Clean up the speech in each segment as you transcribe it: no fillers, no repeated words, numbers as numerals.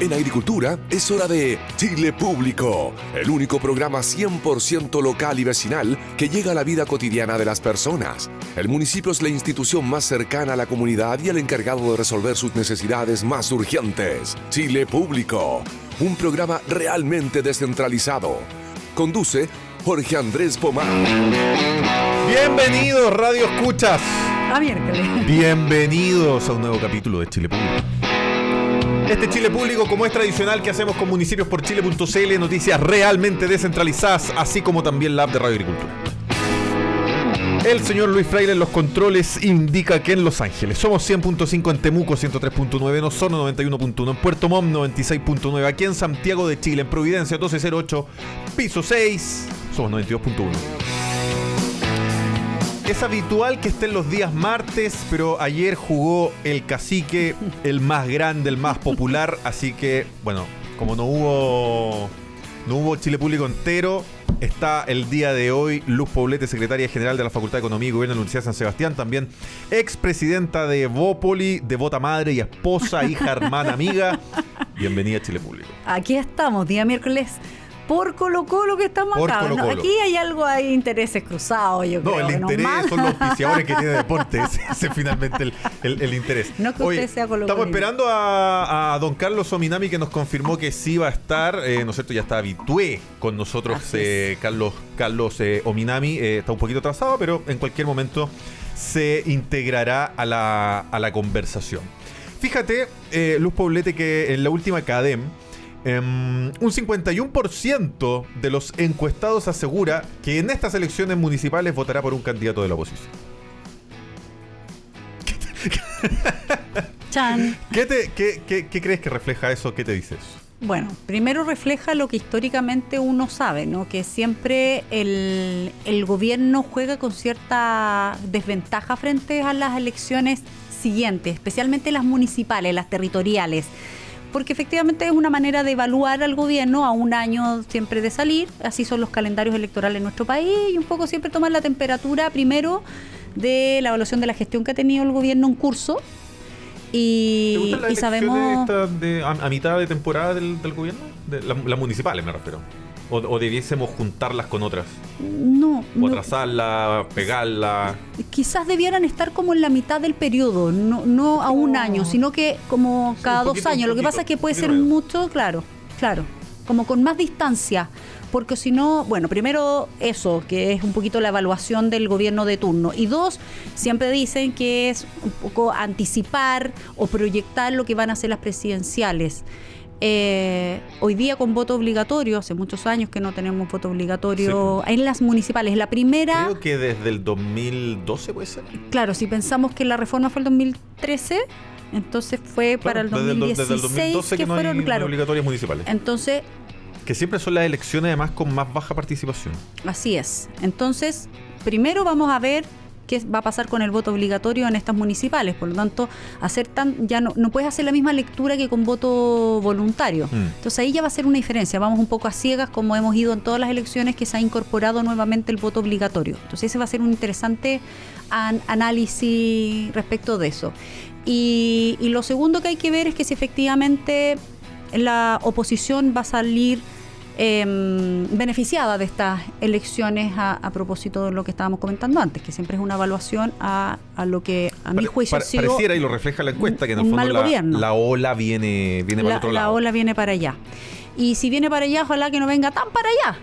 En agricultura es hora de Chile Público, el único programa 100% local y vecinal que llega a la vida cotidiana de las personas. El municipio es la institución más cercana a la comunidad y el encargado de resolver sus necesidades más urgentes. Chile Público, un programa realmente descentralizado. Conduce Jorge Andrés Pomar. Bienvenidos, Radio Escuchas. Miércoles. Bienvenidos a un nuevo capítulo de Chile Público. Este Chile Público, como es tradicional que hacemos con municipios.chile.cl, noticias realmente descentralizadas, así como también la app de Radio Agricultura. El señor Luis Fraile en los controles indica que en Los Ángeles somos 100.5, en Temuco 103.9, en Osorno 91.1, en Puerto Montt 96.9, aquí en Santiago de Chile, en Providencia 1208, piso 6, somos 92.1. Es habitual que estén los días martes, pero ayer jugó el cacique, el más grande, el más popular, así que, bueno, como no hubo Chile Público entero, está el día de hoy Luz Poblete, secretaria general de la Facultad de Economía y Gobierno de la Universidad de San Sebastián, también expresidenta de Bópoli, devota madre y esposa, hija, hermana, amiga. Bienvenida a Chile Público. Aquí estamos, día miércoles, por Colo-Colo que estamos por acá. Colo-Colo. ¿No? Aquí hay intereses cruzados, yo creo. No, el interés son los auspiciadores que tiene deporte. Ese es finalmente el interés. No es que Oye, usted sea Colo-Colino. estamos esperando a don Carlos Ominami, que nos confirmó que sí va a estar. ¿No es cierto? Ya está habitué con nosotros, Carlos Ominami. Está un poquito atrasado, pero en cualquier momento se integrará a la conversación. Fíjate, Luz Poblete, que en la última CADEM, un 51% de los encuestados asegura que en estas elecciones municipales votará por un candidato de la oposición. Chan. ¿Qué crees que refleja eso? ¿Qué te dice eso? Bueno, primero refleja lo que históricamente uno sabe, ¿no? Que siempre el gobierno juega con cierta desventaja frente a las elecciones siguientes, especialmente las municipales, las territoriales. Porque efectivamente es una manera de evaluar al gobierno a un año siempre de salir. Así son los calendarios electorales en nuestro país, y un poco siempre tomar la temperatura primero de la evaluación de la gestión que ha tenido el gobierno en curso. ¿Te gustan las sabemos a mitad de temporada del gobierno? Las municipales me refiero. ¿O debiésemos juntarlas con otras? No. ¿O atrasarla, pegarla? Quizás debieran estar como en la mitad del periodo, no a un año, sino que como cada 2 años. Lo que pasa es que puede ser mucho, claro, como con más distancia. Porque si no, bueno, primero eso, que es un poquito la evaluación del gobierno de turno. Y 2, siempre dicen que es un poco anticipar o proyectar lo que van a hacer las presidenciales. Hoy día con voto obligatorio, hace muchos años que no tenemos voto obligatorio en las municipales. La primera... Creo que desde el 2012 puede ser. Claro, si pensamos que la reforma fue el 2013... Entonces fue para el 2016 desde el 2012 que no fueron, hay obligatorias municipales. Entonces, que siempre son las elecciones además con más baja participación. Así es. Entonces, primero vamos a ver qué va a pasar con el voto obligatorio en estas municipales. Por lo tanto, ya no puedes hacer la misma lectura que con voto voluntario. Entonces ahí ya va a ser una diferencia. Vamos un poco a ciegas, como hemos ido en todas las elecciones que se ha incorporado nuevamente el voto obligatorio. Entonces ese va a ser un interesante análisis respecto de eso. Y lo segundo que hay que ver es que si efectivamente la oposición va a salir beneficiada de estas elecciones a propósito de lo que estábamos comentando antes, que siempre es una evaluación a lo que a mi juicio ha sido pareciera, y lo refleja la encuesta, que en el fondo la ola viene para otro lado. La ola viene para allá. Y si viene para allá, ojalá que no venga tan para allá.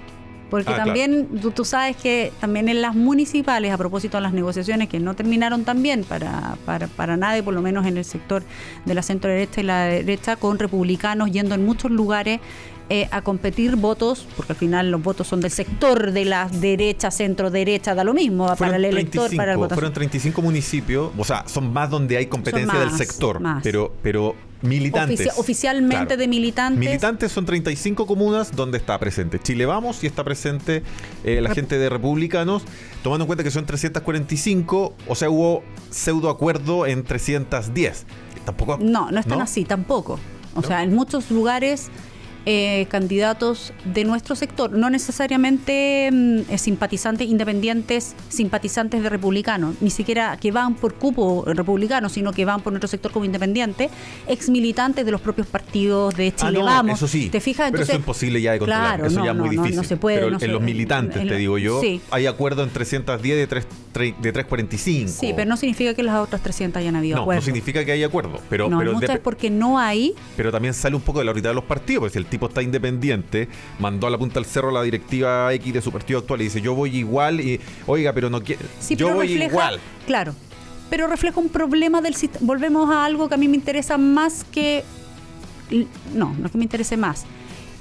Porque también tú sabes que también en las municipales, a propósito de las negociaciones que no terminaron tan bien para nadie, por lo menos en el sector de la centro derecha y la derecha, con republicanos yendo en muchos lugares a competir votos, porque al final los votos son del sector de la derecha, centro derecha, da lo mismo para el elector, para el votación. Fueron 35 municipios, o sea, son más donde hay competencia del sector, pero militantes. Oficialmente, claro. De militantes. Militantes son 35 comunas donde está presente Chile Vamos y está presente la gente de republicanos, tomando en cuenta que son 345, o sea, hubo pseudo acuerdo en 310. Tampoco. No están así tampoco. O sea, en muchos lugares candidatos de nuestro sector, no necesariamente simpatizantes independientes, simpatizantes de republicanos, ni siquiera que van por cupo republicano, sino que van por nuestro sector como independiente, ex militantes de los propios partidos de Chile Vamos. Eso sí, ¿te fijas? Entonces, pero eso es imposible ya de controlar, claro, eso ya es muy difícil. No se puede. Pero en los militantes, te digo yo, sí, hay acuerdo en 310 de 345. Sí, pero no significa que las otras 300 hayan habido acuerdo. No significa que haya acuerdo. Pero muchas es porque no hay. Pero también sale un poco de la autoridad de los partidos, porque si el tipo está independiente, mandó a la punta del cerro a la directiva X de su partido actual y dice, yo voy igual, y oiga, pero no quiero, sí, yo voy refleja, igual. Claro, pero refleja un problema del sistema. Volvemos a algo que a mí me interesa más que... No es que me interese más,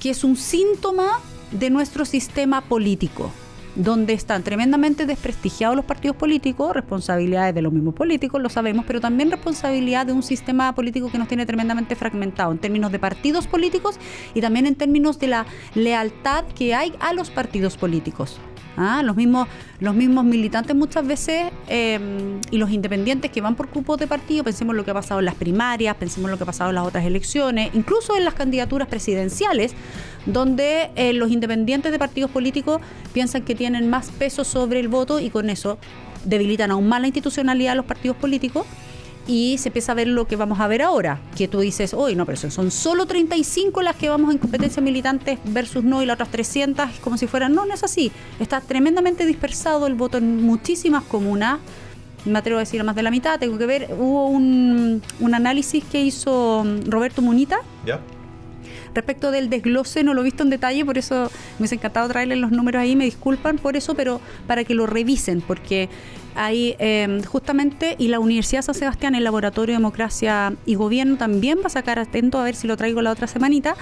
que es un síntoma de nuestro sistema político, donde están tremendamente desprestigiados los partidos políticos, responsabilidades de los mismos políticos, lo sabemos, pero también responsabilidad de un sistema político que nos tiene tremendamente fragmentado en términos de partidos políticos y también en términos de la lealtad que hay a los partidos políticos. Los mismos militantes muchas veces y los independientes que van por grupos de partido, pensemos lo que ha pasado en las primarias, pensemos lo que ha pasado en las otras elecciones, incluso en las candidaturas presidenciales, donde los independientes de partidos políticos piensan que tienen más peso sobre el voto y con eso debilitan aún más la institucionalidad de los partidos políticos. Y se empieza a ver lo que vamos a ver ahora, que tú dices, no, pero son solo 35 las que vamos en competencias militantes versus no, y las otras 300 como si fueran, no es así. Está tremendamente dispersado el voto en muchísimas comunas, me atrevo a decir más de la mitad, tengo que ver, hubo un análisis que hizo Roberto Munita. ¿Ya? Respecto del desglose, no lo he visto en detalle, por eso me hubiese encantado traerles los números ahí, me disculpan por eso, pero para que lo revisen, porque hay justamente, y la Universidad de San Sebastián, el Laboratorio de Democracia y Gobierno, también va a sacar, atento a ver si lo traigo la otra semanita,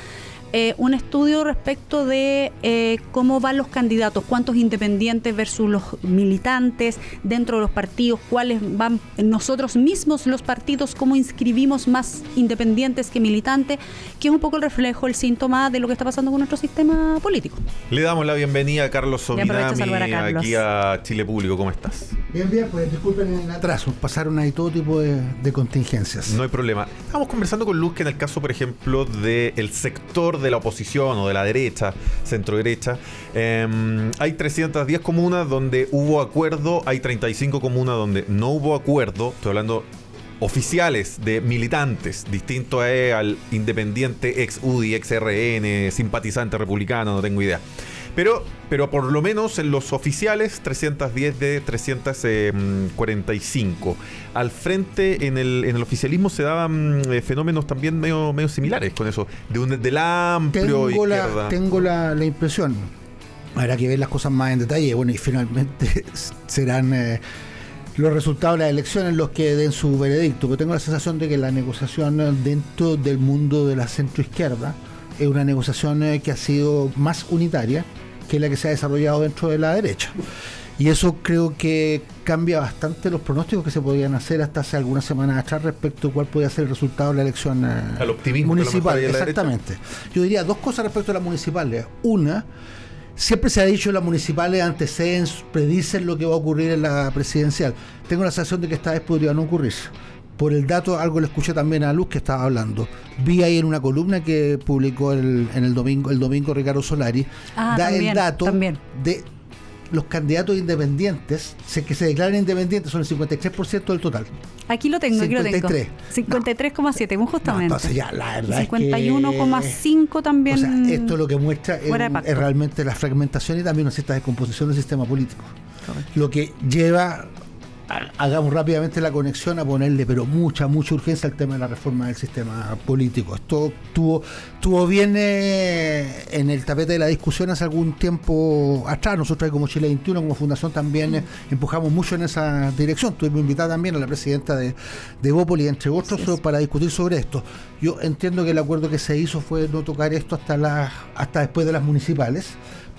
un estudio respecto de cómo van los candidatos, cuántos independientes versus los militantes dentro de los partidos, cuáles van nosotros mismos los partidos, cómo inscribimos más independientes que militantes, que es un poco el reflejo, el síntoma de lo que está pasando con nuestro sistema político. Le damos la bienvenida a Carlos Ominami aquí a Chile Público. ¿Cómo estás? Bien, pues disculpen el atraso, pasaron ahí todo tipo de contingencias. No hay problema. Estábamos conversando con Luz que en el caso, por ejemplo, del sector de la oposición o de la derecha, centro derecha, hay 310 comunas donde hubo acuerdo, hay 35 comunas donde no hubo acuerdo, estoy hablando oficiales de militantes, distinto al independiente ex UDI, ex RN, simpatizante republicano, no tengo idea. Pero por lo menos en los oficiales, 310 de 345. Al frente, en el oficialismo se daban fenómenos también medio similares con eso, del amplio izquierda. Tengo la impresión, habrá que ver las cosas más en detalle, y finalmente serán los resultados de las elecciones los que den su veredicto, pero tengo la sensación de que la negociación dentro del mundo de la centroizquierda es una negociación que ha sido más unitaria que la que se ha desarrollado dentro de la derecha. Y eso creo que cambia bastante los pronósticos que se podían hacer hasta hace algunas semanas atrás respecto a cuál podía ser el resultado de la elección municipal. Exactamente. Yo diría dos cosas respecto a las municipales. Una, siempre se ha dicho que las municipales anteceden, predicen lo que va a ocurrir en la presidencial. Tengo la sensación de que esta vez podría no ocurrir. Por el dato, algo le escuché también a Luz que estaba hablando. Vi ahí en una columna que publicó el domingo Ricardo Solari, el dato de los candidatos independientes, que se declaran independientes, son el 53% del total. Aquí lo tengo, 53,7, muy justamente. Entonces ya, la verdad 51,5 también. O sea, esto lo que muestra es realmente la fragmentación y también una cierta descomposición del sistema político. Correcto. Lo que lleva... Hagamos rápidamente la conexión a ponerle pero mucha urgencia al tema de la reforma del sistema político. Esto tuvo bien en el tapete de la discusión hace algún tiempo atrás. Nosotros ahí como Chile 21, como fundación, también empujamos mucho en esa dirección. Tuvimos invitada también a la presidenta de Bópoli, entre otros, para discutir sobre esto. Yo entiendo que el acuerdo que se hizo fue no tocar esto hasta después de las municipales,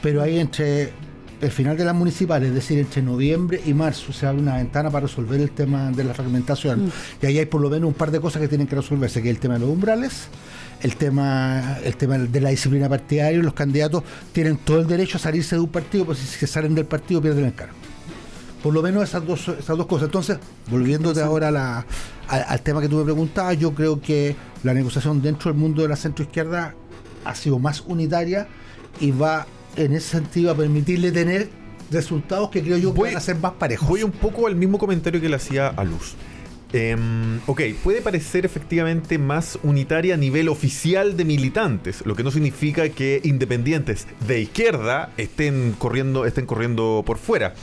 pero ahí entre el final de las municipales, es decir, entre noviembre y marzo, se abre una ventana para resolver el tema de la fragmentación. Y ahí hay por lo menos un par de cosas que tienen que resolverse, que es el tema de los umbrales, el tema de la disciplina partidaria. Los candidatos tienen todo el derecho a salirse de un partido, pues si se salen del partido pierden el cargo. Por lo menos esas dos cosas. Entonces, volviéndote ahora al tema que tú me preguntabas, yo creo que la negociación dentro del mundo de la centroizquierda ha sido más unitaria y va en ese sentido a permitirle tener resultados que creo yo van a ser más parejos. Voy un poco al mismo comentario que le hacía a Luz. Puede parecer efectivamente más unitaria a nivel oficial de militantes, lo que no significa que independientes de izquierda estén corriendo por fuera.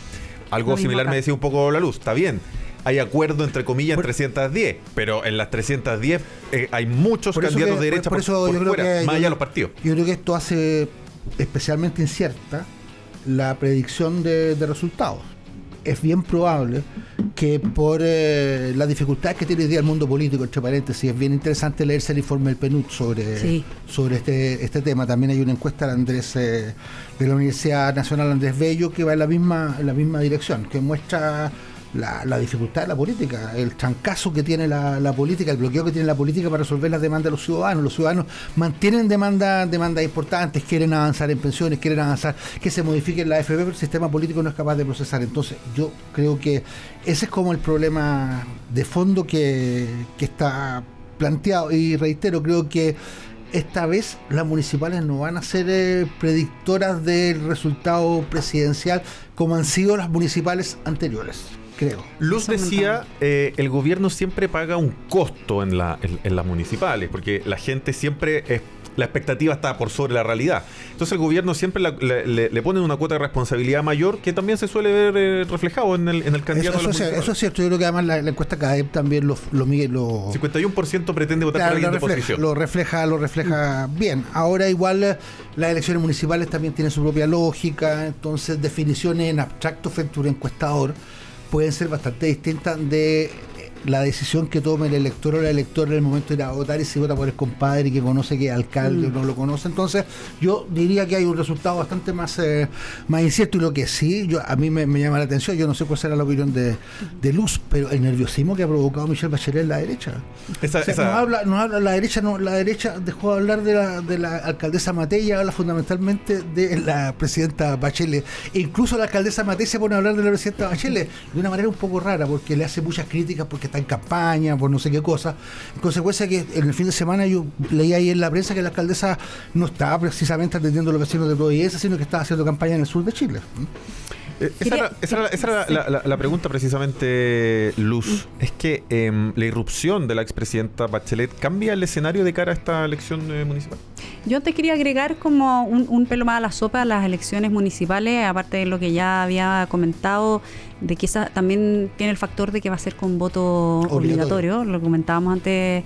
Algo similar me decía un poco la Luz. Está bien, hay acuerdo entre comillas en 310, pero en las 310 hay muchos candidatos de derecha por fuera, más allá de los partidos. Yo creo que esto hace especialmente incierta la predicción de resultados. Es bien probable que por las dificultades que tiene hoy día el mundo político, entre paréntesis, es bien interesante leerse el informe del PNUD sobre este tema. También hay una encuesta de la Universidad Nacional Andrés Bello que va en la misma dirección, que muestra la dificultad de la política, el trancazo que tiene la política, el bloqueo que tiene la política para resolver las demandas de los ciudadanos. Los ciudadanos mantienen demandas importantes, quieren avanzar en pensiones, quieren avanzar, que se modifique la AFP, pero el sistema político no es capaz de procesar. Entonces yo creo que ese es como el problema de fondo que está planteado, y reitero, creo que esta vez las municipales no van a ser predictoras del resultado presidencial como han sido las municipales anteriores, creo. Luz decía, el gobierno siempre paga un costo en las municipales, porque la gente siempre la expectativa está por sobre la realidad. Entonces el gobierno siempre le pone una cuota de responsabilidad mayor, que también se suele ver reflejado en el candidato. Eso es cierto. Yo creo que además la encuesta CADEP también lo 51% pretende votar por alguien de oposición. Lo refleja bien. Ahora igual las elecciones municipales también tienen su propia lógica, entonces definiciones en abstracto frente a un encuestador pueden ser bastante distintas de la decisión que tome el elector o la electora en el momento de ir a votar, y si vota por el compadre que conoce que es alcalde o no lo conoce. Entonces yo diría que hay un resultado bastante más incierto, y lo que sí a mí me llama la atención, yo no sé cuál será la opinión de Luz, pero el nerviosismo que ha provocado Michelle Bachelet en la derecha. No habla la derecha dejó de hablar de la alcaldesa Matei y habla fundamentalmente de la presidenta Bachelet. E incluso la alcaldesa Matei se pone a hablar de la presidenta Bachelet de una manera un poco rara, porque le hace muchas críticas porque está en campaña, por no sé qué cosa. En consecuencia, que en el fin de semana yo leí ahí en la prensa que la alcaldesa no estaba precisamente atendiendo a los vecinos de Providencia, sino que estaba haciendo campaña en el sur de Chile. Esa era la pregunta precisamente, Luz. Es que la irrupción de la expresidenta Bachelet cambia el escenario de cara a esta elección municipal. Yo te quería agregar como un pelo más a la sopa a las elecciones municipales, aparte de lo que ya había comentado, de que esa también tiene el factor de que va a ser con voto obligatorio. Lo comentábamos antes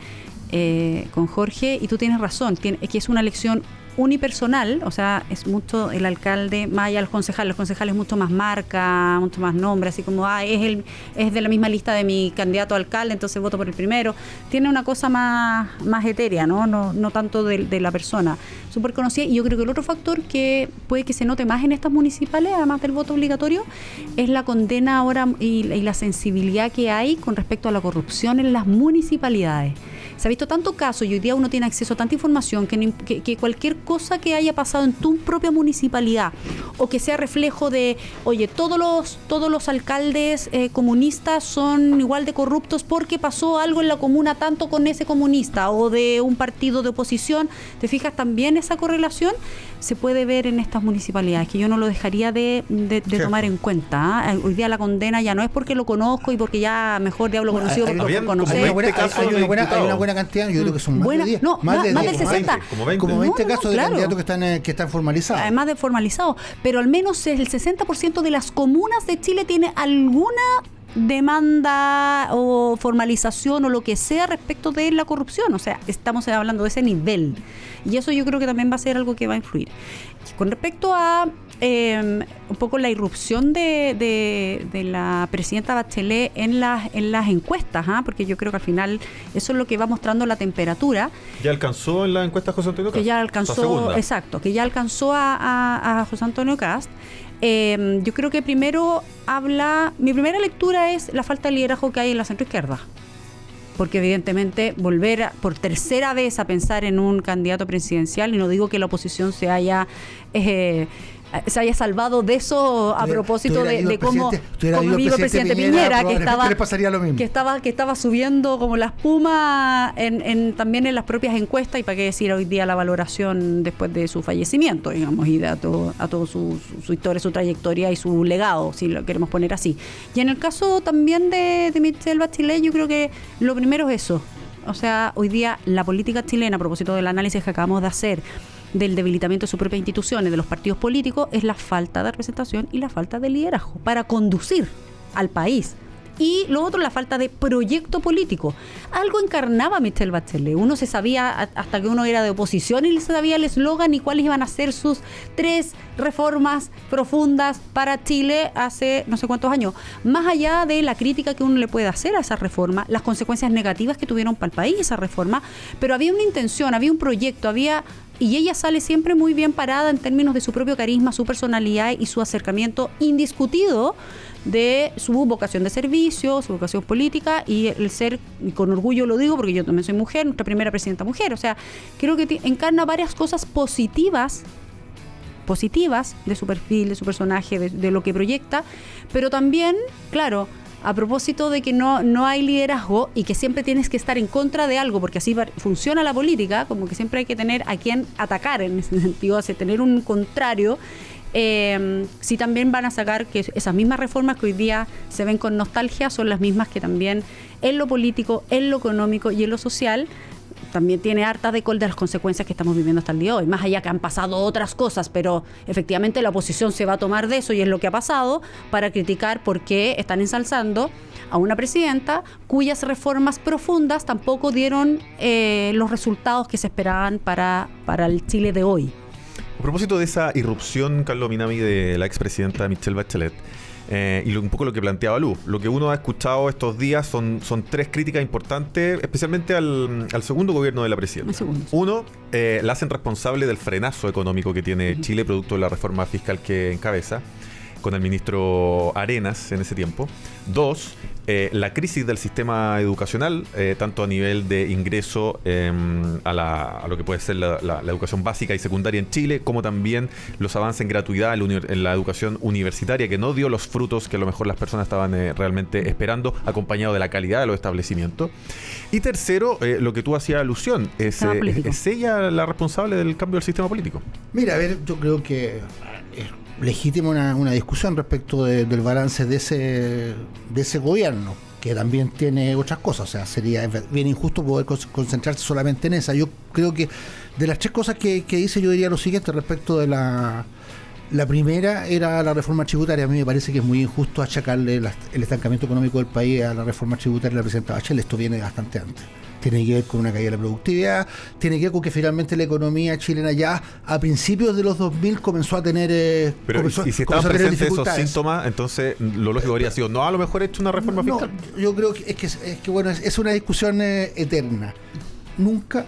con Jorge, y tú tienes razón, es que es una elección unipersonal, o sea, es mucho el alcalde, más allá de los concejales mucho más marca, mucho más nombre, así como es de la misma lista de mi candidato a alcalde, entonces voto por el primero. Tiene una cosa más etérea, no tanto de la persona. Súper conocida. Y yo creo que el otro factor que puede que se note más en estas municipales, además del voto obligatorio, es la condena ahora y la sensibilidad que hay con respecto a la corrupción en las municipalidades. Se ha visto tanto caso y hoy día uno tiene acceso a tanta información que cualquier cosa que haya pasado en tu propia municipalidad, o que sea reflejo de, oye, todos los alcaldes comunistas son igual de corruptos porque pasó algo en la comuna tanto con ese comunista o de un partido de oposición, ¿te fijas? También esa correlación se puede ver en estas municipalidades, que yo no lo dejaría de tomar en cuenta. Hoy día la condena ya no es porque lo conozco y porque ya mejor diablo conocido que lo conocer. Hay una buena cantidad, yo creo que son más de 10. No, más del 60. Como 20 casos de candidatos que están formalizados. Además de formalizados, pero al menos el 60% de las comunas de Chile tiene alguna demanda o formalización o lo que sea respecto de la corrupción. O sea, estamos hablando de ese nivel. Y eso yo creo que también va a ser algo que va a influir. Con respecto a un poco la irrupción de la presidenta Bachelet en las encuestas, porque yo creo que al final eso es lo que va mostrando la temperatura. ¿Ya alcanzó en la encuesta José Antonio Cast? Que ya alcanzó, exacto, que ya alcanzó a José Antonio Cast. Yo creo que primero mi primera lectura es la falta de liderazgo que hay en la centroizquierda, porque evidentemente volver por tercera vez a pensar en un candidato presidencial, y no digo que la oposición se haya se haya salvado de eso a propósito de cómo vive el presidente Piñera, que estaba subiendo como la espuma también en las propias encuestas, y para qué decir hoy día la valoración después de su fallecimiento, digamos, y a todo su historia, su trayectoria y su legado, si lo queremos poner así. Y en el caso también de Michelle Bachelet, yo creo que lo primero es eso. O sea, hoy día la política chilena, a propósito del análisis que acabamos de hacer del debilitamiento de sus propias instituciones, de los partidos políticos, es la falta de representación y la falta de liderazgo para conducir al país. Y lo otro, la falta de proyecto político. Algo encarnaba Michelle Bachelet. Uno se sabía, hasta que uno era de oposición, y se sabía el eslogan y cuáles iban a ser sus 3 reformas profundas para Chile hace no sé cuántos años. Más allá de la crítica que uno le puede hacer a esa reforma, las consecuencias negativas que tuvieron para el país esa reforma, pero había una intención, había un proyecto, y ella sale siempre muy bien parada en términos de su propio carisma, su personalidad y su acercamiento indiscutido de su vocación de servicio, su vocación política, y el ser, y con orgullo lo digo porque yo también soy mujer, nuestra primera presidenta mujer. O sea, creo que encarna varias cosas positivas de su perfil, de su personaje, de lo que proyecta, pero también, claro, a propósito de que no hay liderazgo y que siempre tienes que estar en contra de algo, porque así funciona la política, como que siempre hay que tener a quien atacar en ese sentido, tener un contrario. Sí, también van a sacar que esas mismas reformas que hoy día se ven con nostalgia son las mismas que también en lo político, en lo económico y en lo social también tiene harta de las consecuencias que estamos viviendo hasta el día de hoy. Más allá que han pasado otras cosas, pero efectivamente la oposición se va a tomar de eso, y es lo que ha pasado, para criticar por qué están ensalzando a una presidenta cuyas reformas profundas tampoco dieron los resultados que se esperaban para el Chile de hoy. A propósito de esa irrupción, Carlos Ominami, de la expresidenta Michelle Bachelet, y un poco lo que planteaba Lu, lo que uno ha escuchado estos días son 3 críticas importantes, especialmente al segundo gobierno de la presidenta. Uno, la hacen responsable del frenazo económico que tiene Chile, producto de la reforma fiscal que encabeza, con el ministro Arenas en ese tiempo. 2, la crisis del sistema educacional, tanto a nivel de ingreso a lo que puede ser la educación básica y secundaria en Chile, como también los avances en gratuidad en la educación universitaria, que no dio los frutos que a lo mejor las personas estaban realmente esperando, acompañado de la calidad de los establecimientos. Y tercero, lo que tú hacías alusión, ¿es ella la responsable del cambio del sistema político? Mira, a ver, yo creo que legítima una discusión respecto del balance de ese gobierno, que también tiene otras cosas. O sea, sería bien injusto poder concentrarse solamente en esa. Yo creo que de las 3 cosas que dice, yo diría lo siguiente respecto de la primera era la reforma tributaria. A mí me parece que es muy injusto achacarle el estancamiento económico del país a la reforma tributaria de la presidenta Bachelet. Esto viene bastante antes. Tiene que ver con una caída de la productividad, tiene que ver con que finalmente la economía chilena ya a principios de los 2000 comenzó a tener Pero y si estaban presentes esos síntomas, entonces lo lógico habría sido, a lo mejor he hecho una reforma fiscal. Yo creo que es una discusión eterna. Nunca,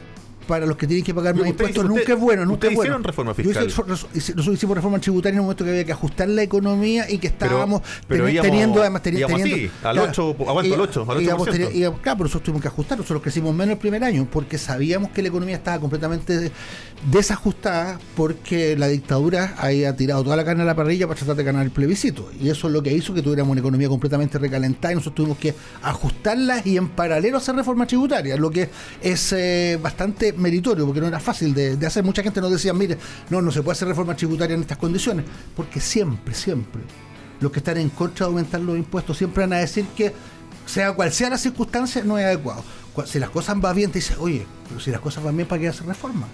para los que tienen que pagar más impuestos, nunca es bueno. Ustedes hicieron reforma fiscal. Nosotros hicimos reforma tributaria en un momento que había que ajustar la economía y que estábamos teniendo al 8%. Claro, pero nosotros tuvimos que ajustar. Nosotros crecimos menos el primer año porque sabíamos que la economía estaba completamente desajustada, porque la dictadura había tirado toda la carne a la parrilla para tratar de ganar el plebiscito, y eso es lo que hizo que tuviéramos una economía completamente recalentada, y nosotros tuvimos que ajustarla y en paralelo hacer reforma tributaria, lo que es bastante meritorio, porque no era fácil de hacer. Mucha gente nos decía, mire, no se puede hacer reforma tributaria en estas condiciones, porque siempre los que están en contra de aumentar los impuestos siempre van a decir que, sea cual sea la circunstancia, no es adecuado. Si las cosas van bien, te dice, oye, pero si las cosas van bien, ¿para qué hacer reforma?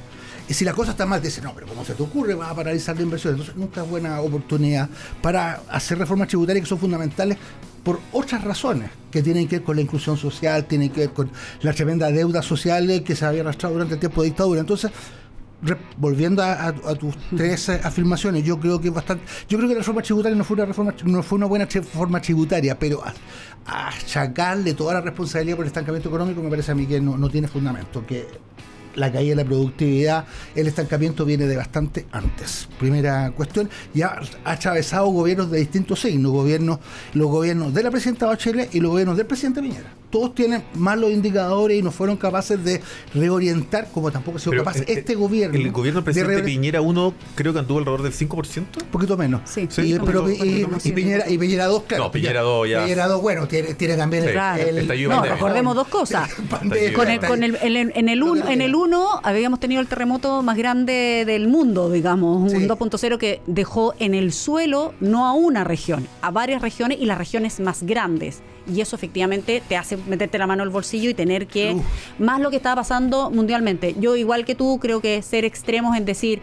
Y si las cosas están mal, te dice, no, pero ¿cómo se te ocurre? Vas a paralizar la inversión. Entonces nunca es buena oportunidad para hacer reformas tributarias que son fundamentales por otras razones, que tienen que ver con la inclusión social, tienen que ver con la tremenda deuda social que se había arrastrado durante el tiempo de dictadura. Entonces, volviendo a tus 3 afirmaciones, yo creo que la reforma tributaria no fue una buena reforma tributaria, pero achacarle toda la responsabilidad por el estancamiento económico me parece a mí que no tiene fundamento, que la caída de la productividad, el estancamiento viene de bastante antes. Primera cuestión, ya ha atravesado gobiernos de distintos signos, los gobiernos de la presidenta Bachelet y los gobiernos del presidente Piñera. Todos tienen malos indicadores y no fueron capaces de reorientar, como tampoco ha sido capaz este gobierno. El gobierno del presidente Piñera 1 creo que anduvo alrededor del 5%. Un poquito menos. Sí. Y Piñera 2, claro. No, Piñera 2 ya. Piñera 2, bueno, tiene también recordemos dos cosas. En el 1 habíamos tenido el terremoto más grande del mundo, digamos, un 2.0 que dejó en el suelo no a una región, a varias regiones y las regiones más grandes. Y eso efectivamente te hace meterte la mano al bolsillo y tener que, más lo que estaba pasando mundialmente. Yo, igual que tú, creo que ser extremos en decir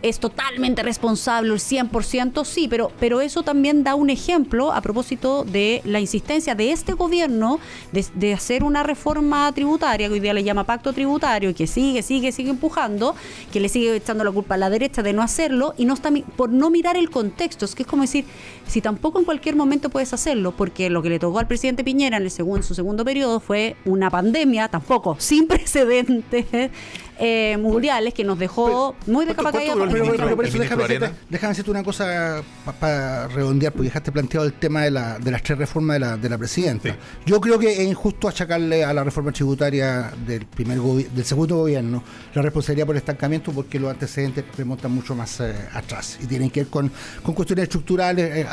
es totalmente responsable, el 100%, sí, pero eso también da un ejemplo a propósito de la insistencia de este gobierno de hacer una reforma tributaria, que hoy día le llama pacto tributario, y que sigue empujando, que le sigue echando la culpa a la derecha de no hacerlo, y no está por no mirar el contexto. Es que es como decir, si tampoco en cualquier momento puedes hacerlo, porque lo que le tocó al presidente Piñera en su segundo periodo fue una pandemia, tampoco sin precedentes mundiales, que nos dejó muy de capa caída. Pero por eso déjame decirte una cosa para redondear, porque dejaste planteado el tema de las 3 reformas de la presidenta. Sí. Yo creo que es injusto achacarle a la reforma tributaria del segundo gobierno la responsabilidad por el estancamiento, porque los antecedentes remontan mucho más atrás y tienen que ver con cuestiones estructurales.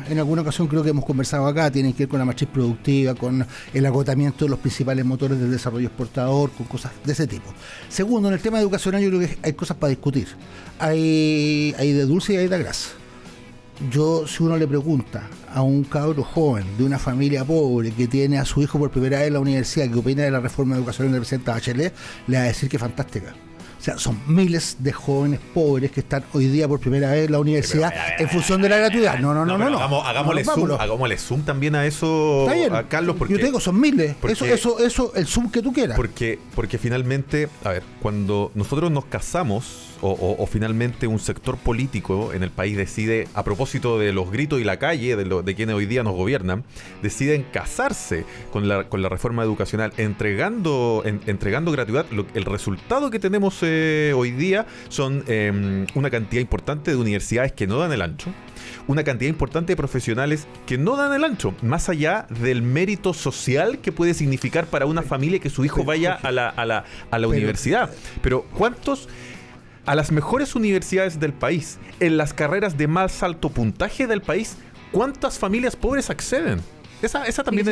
En alguna ocasión creo que hemos conversado acá, tienen que ver con la matriz productiva, con el agotamiento de los principales motores del desarrollo exportador, con cosas de ese tipo. Segundo, en el tema educacional yo creo que hay cosas para discutir. Hay de dulce y hay de grasa. Si uno le pregunta a un cabro joven de una familia pobre que tiene a su hijo por primera vez en la universidad, que opina de la reforma educacional de la presidenta Bachelet, le va a decir que es fantástica. O sea, son miles de jóvenes pobres que están hoy día por primera vez en la universidad en función de la gratuidad. No. Hagámosle zoom también a eso, a Carlos. Porque, yo te digo, son miles. Eso, el zoom que tú quieras. Porque finalmente, a ver, cuando nosotros nos casamos, o finalmente un sector político en el país decide, a propósito de los gritos y la calle de quienes hoy día nos gobiernan, deciden casarse con la reforma educacional, entregando gratuidad, el resultado que tenemos hoy día son una cantidad importante de universidades que no dan el ancho, una cantidad importante de profesionales que no dan el ancho, más allá del mérito social que puede significar para una familia que su hijo vaya a la universidad. Pero ¿cuántos a las mejores universidades del país, en las carreras de más alto puntaje del país, cuántas familias pobres acceden? Esa también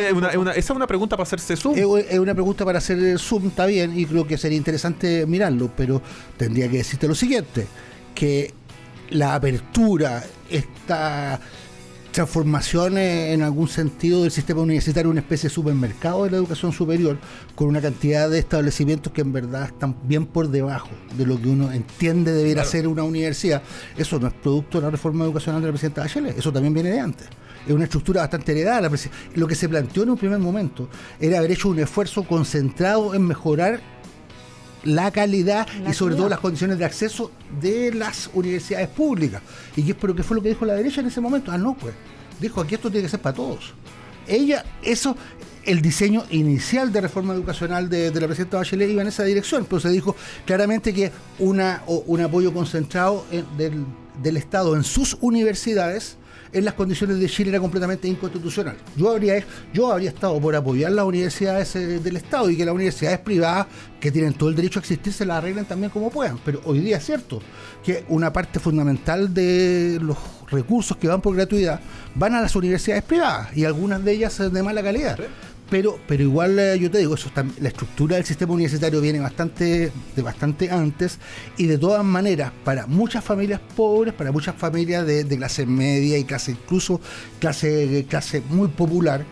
es una pregunta para hacerse zoom. Es una pregunta para hacer zoom, está bien, y creo que sería interesante mirarlo, pero tendría que decirte lo siguiente, que la apertura, esta transformación en algún sentido del sistema universitario, una especie de supermercado de la educación superior, con una cantidad de establecimientos que en verdad están bien por debajo de lo que uno entiende debería ser una universidad. Eso no es producto de la reforma educacional de la presidenta Bachelet, eso también viene de antes. Es una estructura bastante heredada. Lo que se planteó en un primer momento era haber hecho un esfuerzo concentrado en mejorar la calidad y sobre todo las condiciones de acceso de las universidades públicas. Pero ¿qué fue lo que dijo la derecha en ese momento? Dijo, aquí esto tiene que ser para todos. El diseño inicial de reforma educacional de la presidenta Bachelet iba en esa dirección, pero se dijo claramente que un apoyo concentrado del Estado en sus universidades en las condiciones de Chile era completamente inconstitucional. Yo habría estado por apoyar las universidades del Estado y que las universidades privadas, que tienen todo el derecho a existir, se las arreglen también como puedan. Pero hoy día es cierto que una parte fundamental de los recursos que van por gratuidad van a las universidades privadas y algunas de ellas de mala calidad. ¿Sí? Pero igual yo te digo, la estructura del sistema universitario viene bastante antes, y de todas maneras, para muchas familias pobres, para muchas familias de clase media y incluso clase muy popular,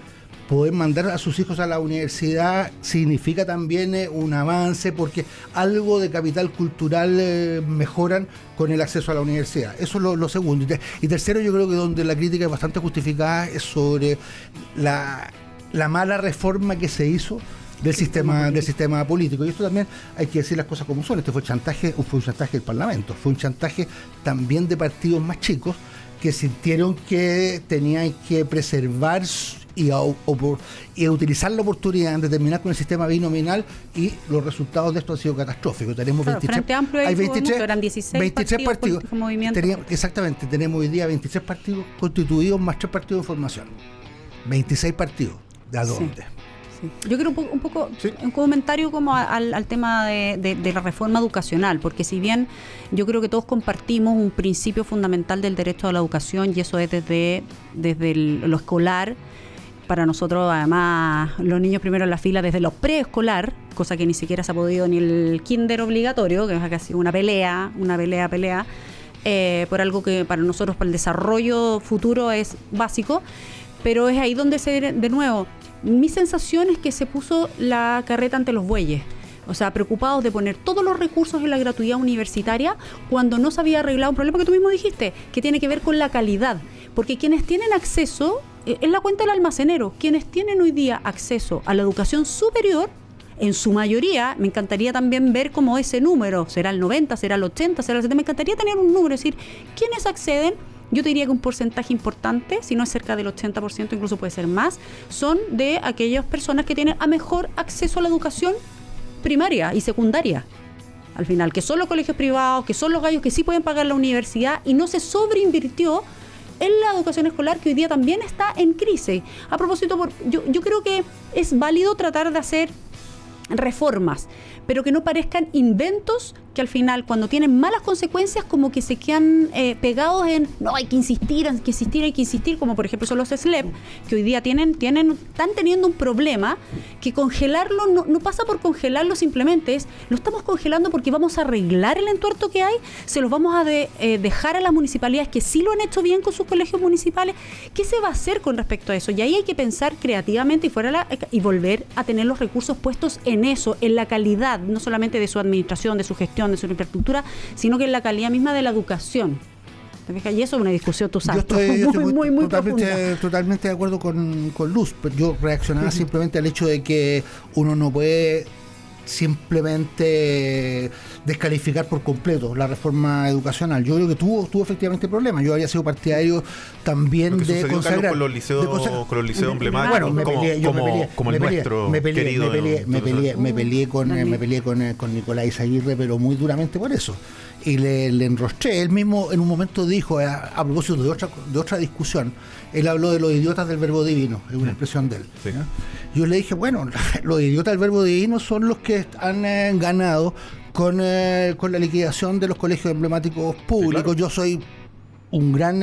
poder mandar a sus hijos a la universidad significa también un avance, porque algo de capital cultural mejoran con el acceso a la universidad. Eso es lo segundo. Y tercero, yo creo que donde la crítica es bastante justificada es sobre la mala reforma que se hizo del sistema político. Y esto también hay que decir las cosas como son. Este fue un chantaje del Parlamento, fue un chantaje también de partidos más chicos que sintieron que tenían que preservar y a utilizar la oportunidad de terminar con el sistema binominal, y los resultados de esto han sido catastróficos. Tenemos 23, Frente Amplio hay 23, eran 16 partidos. Movimiento. Exactamente, tenemos hoy día 23 partidos constituidos más 3 partidos de formación. 26 partidos. ¿De a dónde? Sí. Yo quiero un poco sí, un comentario como al tema de la reforma educacional, porque si bien yo creo que todos compartimos un principio fundamental del derecho a la educación, y eso es desde lo escolar. Para nosotros, además, los niños primero en la fila desde lo preescolar, cosa que ni siquiera se ha podido ni el kinder obligatorio, que es casi una pelea, por algo que para nosotros, para el desarrollo futuro, es básico. Pero es ahí donde de nuevo, mi sensación es que se puso la carreta ante los bueyes. O sea, preocupados de poner todos los recursos en la gratuidad universitaria cuando no se había arreglado un problema que tú mismo dijiste, que tiene que ver con la calidad. Porque quienes tienen acceso, es la cuenta del almacenero, quienes tienen hoy día acceso a la educación superior, en su mayoría, me encantaría también ver cómo ese número, será el 90, será el 80, será el 70, me encantaría tener un número, es decir, quienes acceden. Yo te diría que un porcentaje importante, si no es cerca del 80%, incluso puede ser más, son de aquellas personas que tienen a mejor acceso a la educación primaria y secundaria. Al final, que son los colegios privados, que son los gallos que sí pueden pagar la universidad, y no se sobreinvirtió en la educación escolar, que hoy día también está en crisis. A propósito, yo creo que es válido tratar de hacer reformas, pero que no parezcan inventos que al final, cuando tienen malas consecuencias, como que se quedan pegados en no, hay que insistir, como por ejemplo son los SLEP, que hoy día están teniendo un problema, que congelarlo no pasa por congelarlo simplemente, lo estamos congelando porque vamos a arreglar el entuerto que hay, se los vamos a dejar a las municipalidades que sí lo han hecho bien con sus colegios municipales. ¿Qué se va a hacer con respecto a eso? Y ahí hay que pensar creativamente y volver a tener los recursos puestos en eso, en la calidad, no solamente de su administración, de su gestión, de su infraestructura, sino que en la calidad misma de la educación. ¿Te fijas? Y eso es una discusión, tú sabes, yo estoy muy profunda. Totalmente de acuerdo con Luz, pero yo reaccionaba simplemente al hecho de que uno no puede simplemente descalificar por completo la reforma educacional. Yo creo que tuvo efectivamente problemas. Yo había sido partidario también de consagrar con los liceos emblemáticos, como el nuestro querido. Me peleé con Nicolás Izaguirre, pero muy duramente por eso. Y le enrostré. Él mismo en un momento dijo, a propósito de otra discusión, él habló de los idiotas del verbo divino, es una expresión de él. Sí. Yo le dije, bueno, los idiotas del verbo divino son los que han ganado con la liquidación de los colegios emblemáticos públicos. Sí, claro. Yo soy un gran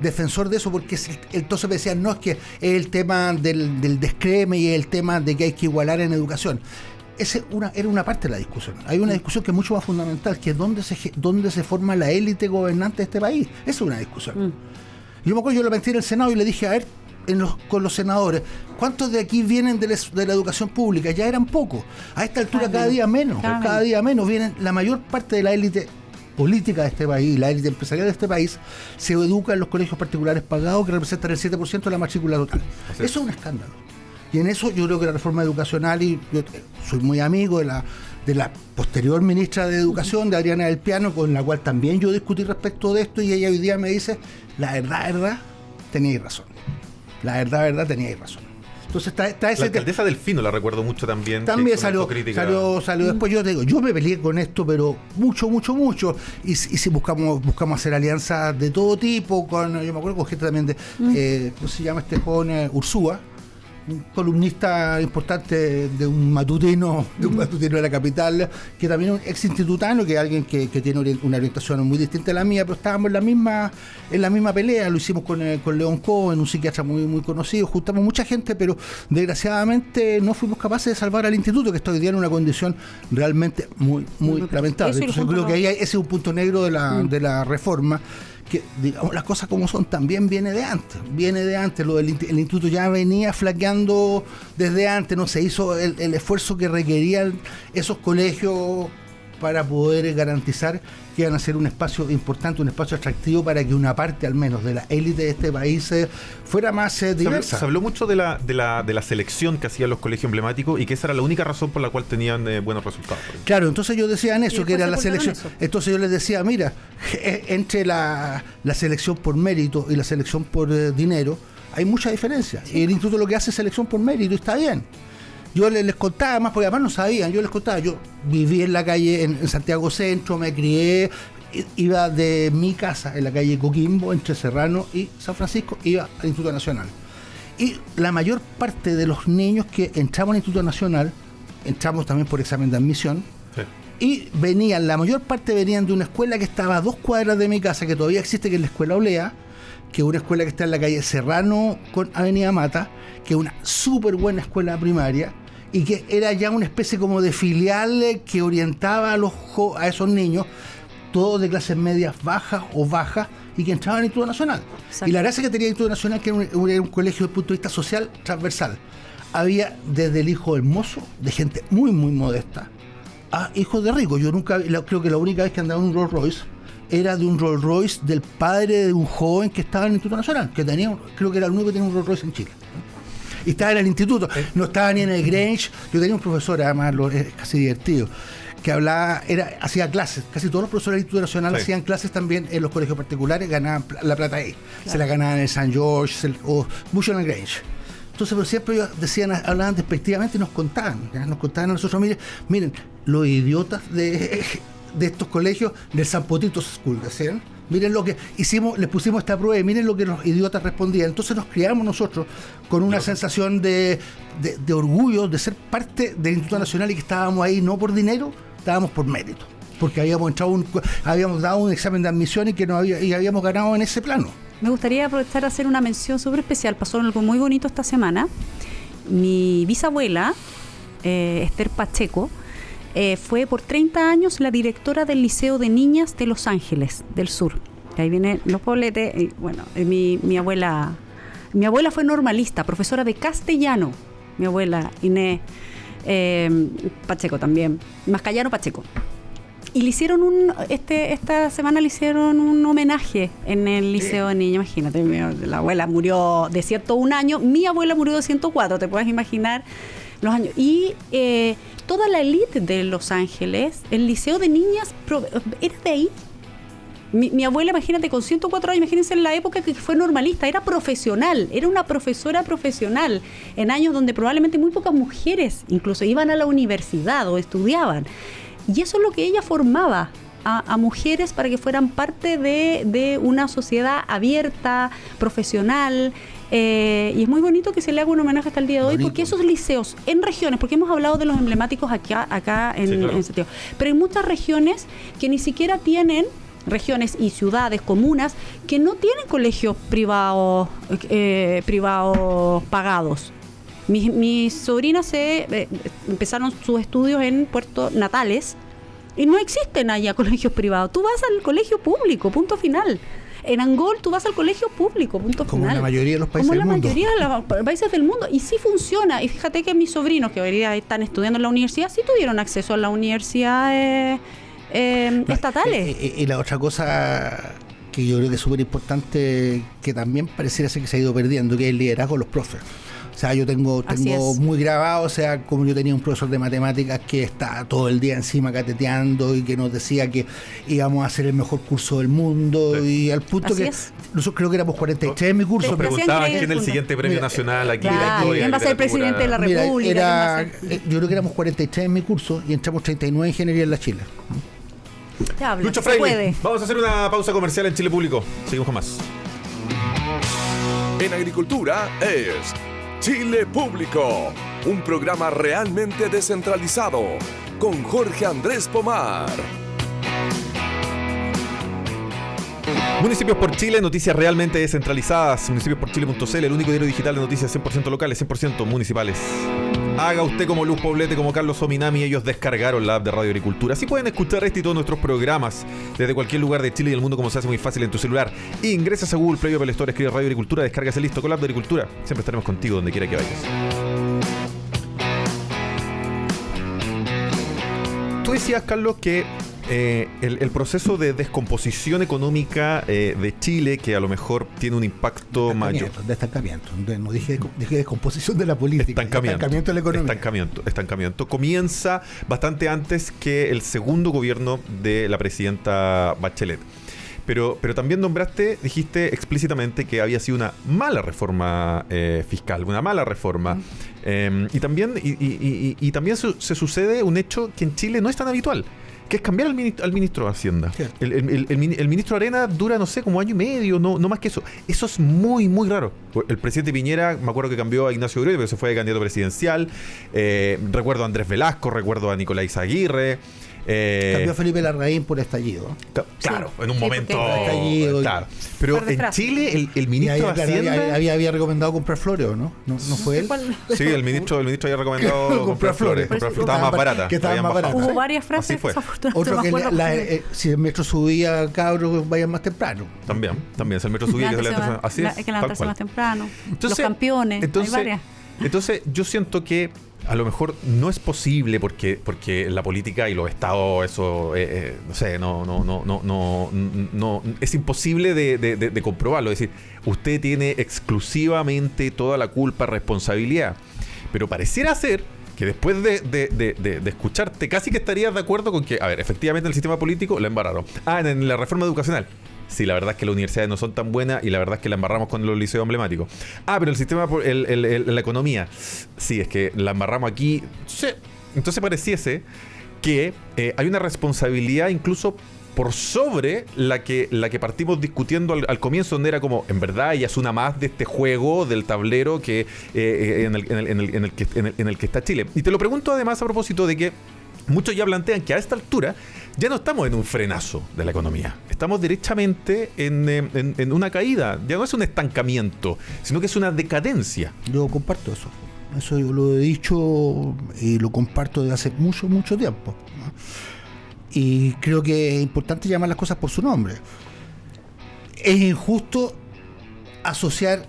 defensor de eso, porque entonces me decían, no, es que es el tema del descreme y el tema de que hay que igualar en educación. Era una parte de la discusión. Hay una discusión que es mucho más fundamental, que es dónde se forma la élite gobernante de este país. Esa es una discusión. Yo me acuerdo, yo lo metí en el Senado y le dije, a ver, con los senadores, ¿cuántos de aquí vienen de la educación pública? Ya eran pocos. A esta altura cada día menos. Vienen la mayor parte de la élite política de este país, la élite empresarial de este país, se educa en los colegios particulares pagados, que representan el 7% de la matrícula total. Eso es un escándalo. Y en eso yo creo que la reforma educacional, y yo soy muy amigo de la posterior ministra de Educación, de Adriana del Piano, con la cual también yo discutí respecto de esto, y ella hoy día me dice, la verdad, teníais razón. Entonces está ese la alcaldesa Delfino la recuerdo mucho también. También salió después. Yo te digo, yo me peleé con esto, pero mucho. Y si buscamos hacer alianzas de todo tipo, yo me acuerdo con gente también de, ¿cómo se llama este joven? Ursúa, un columnista importante de un matutino de la capital, que también es un ex institutano, que es alguien que tiene una orientación muy distinta a la mía, pero estábamos en la misma pelea. Lo hicimos con León Cohen, un psiquiatra muy conocido, juntamos mucha gente, pero desgraciadamente no fuimos capaces de salvar al instituto, que está hoy día en una condición realmente muy lamentable. Entonces yo creo que ahí ese es un punto negro de la reforma, que digamos las cosas como son, también viene de antes. El instituto ya venía flaqueando desde antes, no se hizo el esfuerzo que requerían esos colegios para poder garantizar que iban a ser un espacio importante, un espacio atractivo para que una parte al menos de la élite de este país fuera más diversa. Se habló mucho de la selección que hacían los colegios emblemáticos, y que esa era la única razón por la cual tenían buenos resultados. Claro, entonces yo decía en eso, que era la selección. Entonces yo les decía, mira, entre la selección por mérito y la selección por dinero, hay mucha diferencia. Y el instituto lo que hace es selección por mérito y está bien. Yo les contaba más, porque además no sabían, yo les contaba, yo viví en la calle en Santiago Centro, me crié, iba de mi casa en la calle Coquimbo, entre Serrano y San Francisco, iba al Instituto Nacional. Y la mayor parte de los niños que entramos al Instituto Nacional, entramos también por examen de admisión, y la mayor parte venían de una escuela que estaba a 2 cuadras de mi casa, que todavía existe, que es la Escuela Olea, que es una escuela que está en la calle Serrano con Avenida Mata, que es una súper buena escuela primaria, y que era ya una especie como de filial que orientaba a esos niños, todos de clases medias bajas o bajas, y que entraban al Instituto Nacional. Exacto. Y la gracia que tenía el Instituto Nacional, que era un colegio desde el punto de vista social transversal. Había desde el hijo del mozo, de gente muy, muy modesta, a hijos de ricos. Yo creo que la única vez que andaba en un Rolls Royce era de un Rolls Royce del padre de un joven que estaba en el Instituto Nacional, que creo que era el único que tenía un Rolls Royce en Chile. Y estaba en el instituto, no estaba ni en el Grange. Yo tenía un profesor, además, es casi divertido, que hacía clases. Casi todos los profesores del Instituto Nacional hacían clases también en los colegios particulares, ganaban la plata ahí. Claro. Se la ganaban en el St. George o mucho en el Grange. Entonces, pero siempre ellos hablaban despectivamente y nos contaban a nosotros, miren, los idiotas de estos colegios del San Potito School, decían. Miren lo que hicimos, les pusimos esta prueba y miren lo que los idiotas respondían. Entonces nos criamos nosotros con una sensación de orgullo de ser parte del Instituto Nacional y que estábamos ahí no por dinero, estábamos por mérito. Porque habíamos dado un examen de admisión y habíamos ganado en ese plano. Me gustaría aprovechar a hacer una mención súper especial. Pasó algo muy bonito esta semana. Mi bisabuela, Esther Pacheco, fue por 30 años la directora del Liceo de Niñas de Los Ángeles, del Sur. Ahí vienen los pobletes. Y bueno, mi abuela fue normalista, profesora de castellano. Mi abuela Inés Pacheco también, Mascayano Pacheco. Y le hicieron esta semana le hicieron un homenaje en el Liceo de Niñas. Imagínate, la abuela murió de 101 años, mi abuela murió de 104, te puedes imaginar los años. Y toda la élite de Los Ángeles, el Liceo de Niñas era de ahí. Mi abuela, imagínate, con 104 años, imagínense en la época que fue normalista, era profesional, era una profesora profesional, en años donde probablemente muy pocas mujeres incluso iban a la universidad o estudiaban. Y eso es lo que ella formaba a mujeres para que fueran parte de una sociedad abierta, profesional. Y es muy bonito que se le haga un homenaje hasta el día de hoy, porque esos liceos en regiones, porque hemos hablado de los emblemáticos acá en Santiago, pero hay muchas regiones que ni siquiera tienen, regiones y ciudades, comunas, que no tienen colegios privados pagados. Mis sobrinas empezaron sus estudios en Puerto Natales y no existen allá colegios privados. Tú vas al colegio público, punto final. En Angol tú vas al colegio público, punto final. Como en la mayoría de los países del mundo. Como en la mayoría de los países del mundo. Y sí funciona. Y fíjate que mis sobrinos, que hoy día están estudiando en la universidad, sí tuvieron acceso a la universidad estatales. Y la otra cosa que yo creo que es súper importante, que también pareciera ser que se ha ido perdiendo, que es el liderazgo de los profes. O sea, yo tengo muy grabado, o sea, como yo tenía un profesor de matemáticas que está todo el día encima cateteando y que nos decía que íbamos a hacer el mejor curso del mundo, y al punto así que nosotros creo que éramos 43 en mi curso. Nos preguntaban quién es el siguiente premio nacional aquí. Claro, ¿quién va a ser el presidente de la República? Yo creo que éramos 43 en mi curso y entramos 39 en ingeniería en la Chile. Lucho Fraile, vamos a hacer una pausa comercial en Chile Público. Seguimos con más. En agricultura es Chile Público, un programa realmente descentralizado, con Jorge Andrés Pomar. Municipios por Chile, noticias realmente descentralizadas. Municipios-por-chile.cl, el único diario digital de noticias 100% locales, 100% municipales. Haga usted como Luz Poblete, como Carlos Ominami. Ellos descargaron la app de Radio Agricultura. Así pueden escuchar este y todos nuestros programas desde cualquier lugar de Chile y del mundo, como se hace muy fácil en tu celular. Ingresas a Google Play o Apple Store, escribe Radio Agricultura, descargas el listo con la app de Agricultura. Siempre estaremos contigo donde quiera que vayas. Tú decías, Carlos, que el proceso de descomposición económica de Chile, que a lo mejor tiene un impacto mayor. De estancamiento. No dije descomposición de la política. Estancamiento de la economía. Estancamiento. Comienza bastante antes que el segundo gobierno de la presidenta Bachelet. Pero también dijiste explícitamente que había sido una mala reforma fiscal, una mala reforma. Y también se sucede un hecho que en Chile no es tan habitual, que es cambiar al ministro de Hacienda. Sí. El ministro Arena dura, no sé, como año y medio, no más que eso. Eso es muy, muy raro. El presidente Piñera, me acuerdo que cambió a Ignacio Greuel, pero se fue de candidato presidencial. Recuerdo a Andrés Velasco, recuerdo a Nicolás Aguirre. Cambió a Felipe Larraín por estallido. Claro, sí, en un momento. Estallido. Claro. Pero en Chile, el ministro de Hacienda. Había recomendado comprar flores, ¿o no? ¿No fue él? Sí, el ministro había recomendado comprar flores. Estaba más barata. Que estaba más barata. Hubo varias frases. Otro que si el metro subía, cabros, vayan más temprano. También. Si el metro subía, así es. Es que levantarse más temprano. Los campeones. Hay varias. Entonces, yo siento que a lo mejor no es posible porque la política y los estados, eso, no sé, no es imposible de comprobarlo. Es decir, usted tiene exclusivamente toda la culpa, responsabilidad. Pero pareciera ser que después de escucharte, casi que estarías de acuerdo con que, a ver, efectivamente en el sistema político la embarraron. En la reforma educacional. Sí, la verdad es que las universidades no son tan buenas y la verdad es que la embarramos con los liceos emblemáticos. Pero el sistema, la economía, sí, es que la embarramos aquí. Entonces pareciese que hay una responsabilidad incluso por sobre la que partimos discutiendo al comienzo, donde era como, en verdad, ella es una más de este juego del tablero que en el que está Chile. Y te lo pregunto además a propósito de que muchos ya plantean que a esta altura ya no estamos en un frenazo de la economía. Estamos derechamente en una caída. Ya no es un estancamiento, sino que es una decadencia. Yo comparto eso. Eso yo lo he dicho y lo comparto desde hace mucho, mucho tiempo, ¿no? Y creo que es importante llamar las cosas por su nombre. Es injusto asociar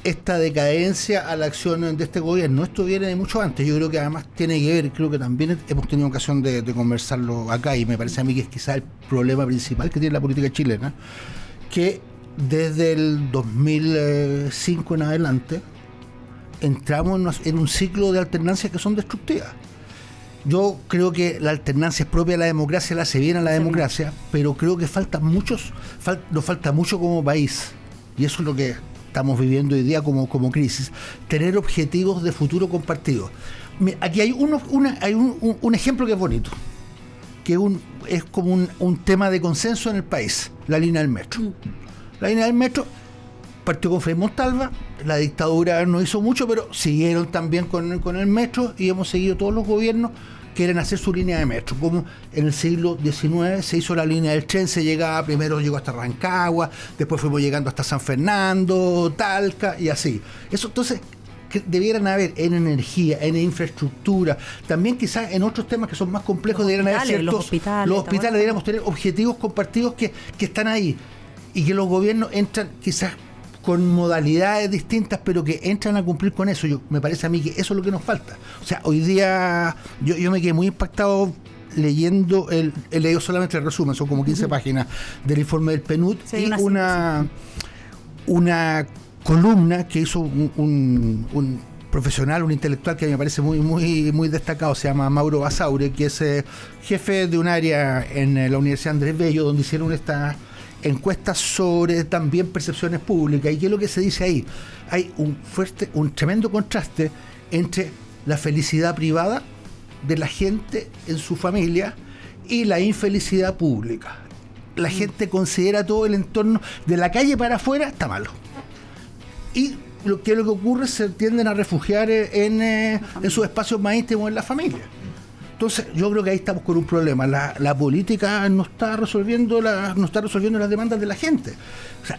esta decadencia a la acción de este gobierno. Esto viene de mucho antes. Yo creo que además tiene que ver, creo que también hemos tenido ocasión de conversarlo acá, y me parece a mí que es quizás el problema principal que tiene la política chilena, que desde el 2005 en adelante entramos en un ciclo de alternancias que son destructivas. Yo creo que la alternancia es propia de la democracia, la hace bien a la democracia, pero creo que nos falta mucho como país, y eso es lo que estamos viviendo hoy día como crisis, tener objetivos de futuro compartidos. Aquí hay un ejemplo que es bonito, que es como un tema de consenso en el país: la línea del metro. La línea del metro partió con Frei Montalva, la dictadura no hizo mucho, pero siguieron también con el metro, y hemos seguido todos los gobiernos que quieren hacer su línea de metro. Como en el siglo XIX se hizo la línea del tren, primero llegó hasta Rancagua, después fuimos llegando hasta San Fernando, Talca y así. Eso, entonces, que debieran haber en energía, en infraestructura, también quizás en otros temas que son más complejos, debieran haber ciertos... Los hospitales deberíamos tener objetivos compartidos que están ahí, y que los gobiernos entran quizás con modalidades distintas, pero que entran a cumplir con eso. Me parece a mí que eso es lo que nos falta. O sea, hoy día yo me quedé muy impactado leyendo he leído solamente el resumen, son como 15 páginas del informe del PNUD, sí, y una columna que hizo un profesional, un intelectual que me parece muy, muy, muy destacado, se llama Mauro Basaure, que es jefe de un área en la Universidad Andrés Bello, donde hicieron esta encuestas sobre también percepciones públicas. ¿Y qué es lo que se dice ahí? Hay un tremendo contraste entre la felicidad privada de la gente en su familia y la infelicidad pública. La gente considera todo el entorno de la calle para afuera está malo. Y lo que ocurre, se tienden a refugiar en sus espacios más íntimos, en la familia. Entonces, yo creo que ahí estamos con un problema. La política no está resolviendo las demandas de la gente. O sea,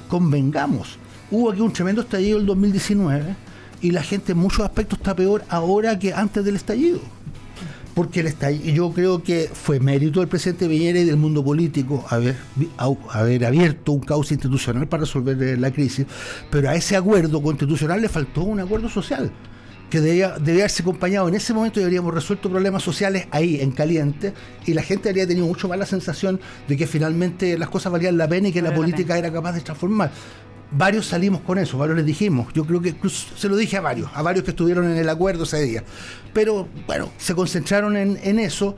convengamos, hubo aquí un tremendo estallido el 2019 y la gente en muchos aspectos está peor ahora que antes del estallido. Porque el estallido, yo creo que fue mérito del presidente Piñera y del mundo político haber abierto un cauce institucional para resolver la crisis, pero a ese acuerdo constitucional le faltó un acuerdo social, que debía haberse acompañado en ese momento, y habríamos resuelto problemas sociales ahí, en caliente, y la gente habría tenido mucho más la sensación de que finalmente las cosas valían la pena y que la política era capaz de transformar. Varios salimos con eso, varios les dijimos, yo creo que incluso se lo dije a varios que estuvieron en el acuerdo ese día, pero bueno, se concentraron en eso,